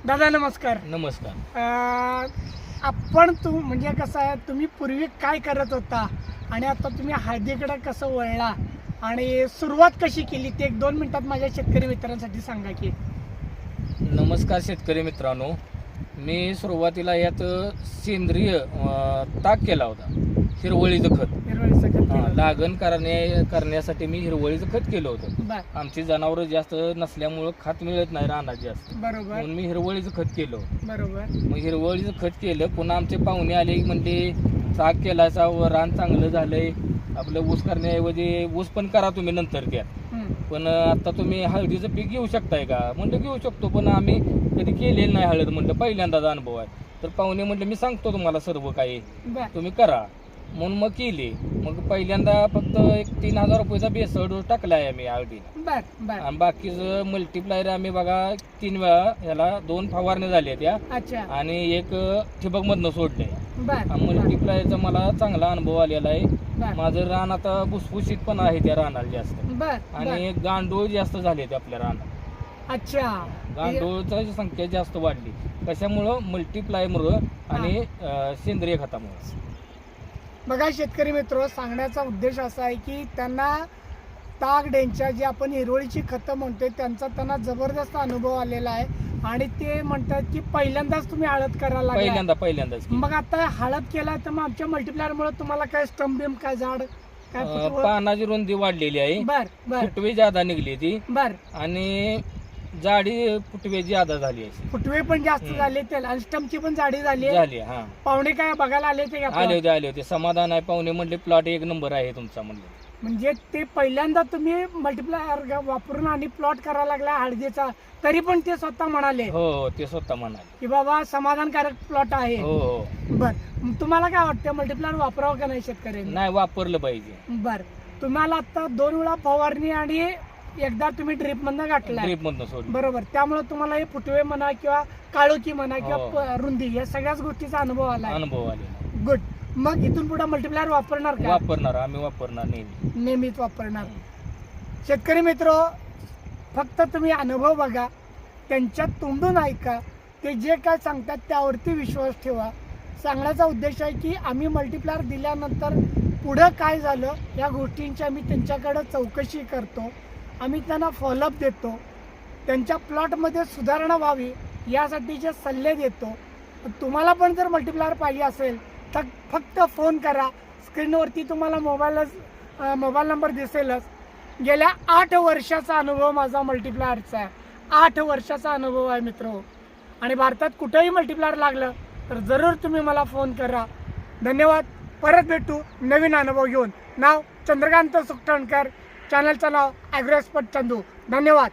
दादा नमस्कार. नमस्कार. आपण म्हणजे कसं आहे, तुम्ही पूर्वी काय करत होता आणि आता तुम्ही हळदीकडे कसं वळला आणि सुरुवात कशी केली ते 1-2 मिनिटात माझ्या शेतकरी मित्रांसाठी सांगा की. नमस्कार शेतकरी मित्रांनो, मी सुरुवातीला यात सेंद्रिय ताक केला होता, हिरवळीचं खत. हिरवळीचं खत केलं. लागण करण्यासाठी मी हिरवळीचं खत केलं होतं. बर आमची जनावरं जास्त नसल्यामुळं खत मिळत नाही रानात जास्त, बरोबर म्हणून मी हिरवळीचं खत केलं होतं. बरोबर. मग हिरवळीचं खत केलं. पुन्हा आमचे पाहुणे आले की म्हणले ताक केलायचा, रान चांगलं झालंय, आपलं ऊस करण्याऐवजी ऊस पण करा तुम्ही नंतर त्यात, पण आता तुम्ही हळदीचं पीक घेऊ शकताय का? म्हणलं घेऊ शकतो, पण आम्ही कधी केलेलं नाही हळद. म्हणलं पहिल्यांदाच अनुभव आहे. तर पाहुणे म्हणलं मी सांगतो तुम्हाला सर्व काही, बर तुम्ही करा. म्हणून मग केली. मग पहिल्यांदा फक्त एक 3000 रुपयाचा बेसळ डोस टाकलाय आम्ही हळदीला, बर बर. आणि बाकीचं मल्टीप्लायर आम्ही बघा 3 वेळा ह्याला 2 फवारण्या झाल्या त्या अच्छा आणि एक ठिबक मधनं सोडलंय. बर मल्टीप्लायरचा मला चांगला अनुभव आलेला आहे. बर माझं रान आता भुसभुशीत पण आहे त्या रानाला जास्त, बर. आणि गांडूळ जास्त झाले ते आपल्या रानात. अच्छा गांडूळची संख्या जास्त वाढली. कशामुळं? मल्टीप्लायमुळं आणि सेंद्रिय खतामुळं. बघा शेतकरी मित्र, सांगण्याचा उद्देश असा आहे की त्यांना ताक डेंच्या जे आपण हिरवळीची खतं म्हणतोय त्यांना जबरदस्त अनुभव आलेला आहे, आणि ते म्हणतात की पहिल्यांदाच तुम्ही हळद करायला लागलाय. पहिल्यांदाच मग आता हळद केला तर मग आमच्या मल्टीप्लायर मुळे तुम्हाला काय स्टंप बिम काय झाड काय पानाची रुंदी वाढलेली आहे, बर बर फुटवे ज्यादा निघली ती, बर. आणि जाडी फुटवे ज्यादा झाली आहे. फुटवे पण जास्त झाले ते, आणि स्टंपची पण जाडी झाली. झाली. हा, पाहुणे काय बघायला आले ते का? आले होते. समाधान आहे. पाहुणे म्हणले प्लॉट 1 नंबर आहे तुमचा म्हणले. म्हणजे ते पहिल्यांदा तुम्ही मल्टीप्लायर वापरून आणि प्लॉट करायला लागला हळदीचा, तरी पण ते स्वतः म्हणाले हो, ते स्वतः म्हणाले की बाबा समाधानकारक प्लॉट आहे. हो. बर. तुम्हाला काय वाटतं, मल्टीप्लायर वापरावं का नाही शेतकऱ्यांनी? नाही, वापरलं पाहिजे. बर. तुम्हाला आता 2 वेळा फवारणी आणि एकदा तुम्ही ड्रिप मधनं गाठलाय. ड्रीप मधनं सोडलं. बरोबर. त्यामुळे तुम्हाला हे फुटवे म्हणा किंवा काळोखी म्हणा किंवा रुंदी या सगळ्याच गोष्टीचा अनुभव आला. अनुभव आले. गुड. मग इथून पुढे मल्टीप्लायर वापरणार का? वापरणार, आम्ही वापरणार नेहमी. नेहमीच वापरणार. शेतकरी मित्र, फक्त तुम्ही अनुभव बघा, त्यांच्या तोंडून ऐका, ते जे काय सांगतात त्यावरती विश्वास ठेवा. सांगण्याचा उद्देश आहे की आम्ही मल्टीप्लायर दिल्यानंतर पुढं काय झालं या गोष्टींची आम्ही त्यांच्याकडे चौकशी करतो, आम्ही त्यांना फॉलोअप देतो, त्यांच्या प्लॉटमध्ये सुधारणा व्हावी यासाठीचे सल्ले देतो. तुम्हाला पण जर मल्टीप्लायर पाहिजे असेल तर फक्त फोन करा. स्क्रीनवरती तुम्हाला मोबाईल नंबर दिसेलच. गेल्या 8 वर्षाचा अनुभव माझा मल्टीप्लायरचा आहे. 8 वर्षाचा अनुभव आहे मित्र, आणि भारतात कुठेही मल्टीप्लायर लागलं तर जरूर तुम्ही मला फोन करा. धन्यवाद. परत भेटू नवीन अनुभव घेऊन. नाव चंद्रकांत सुकटणकर, चॅनलचं नाव ॲग्रो एक्सपर्ट चंदू. धन्यवाद.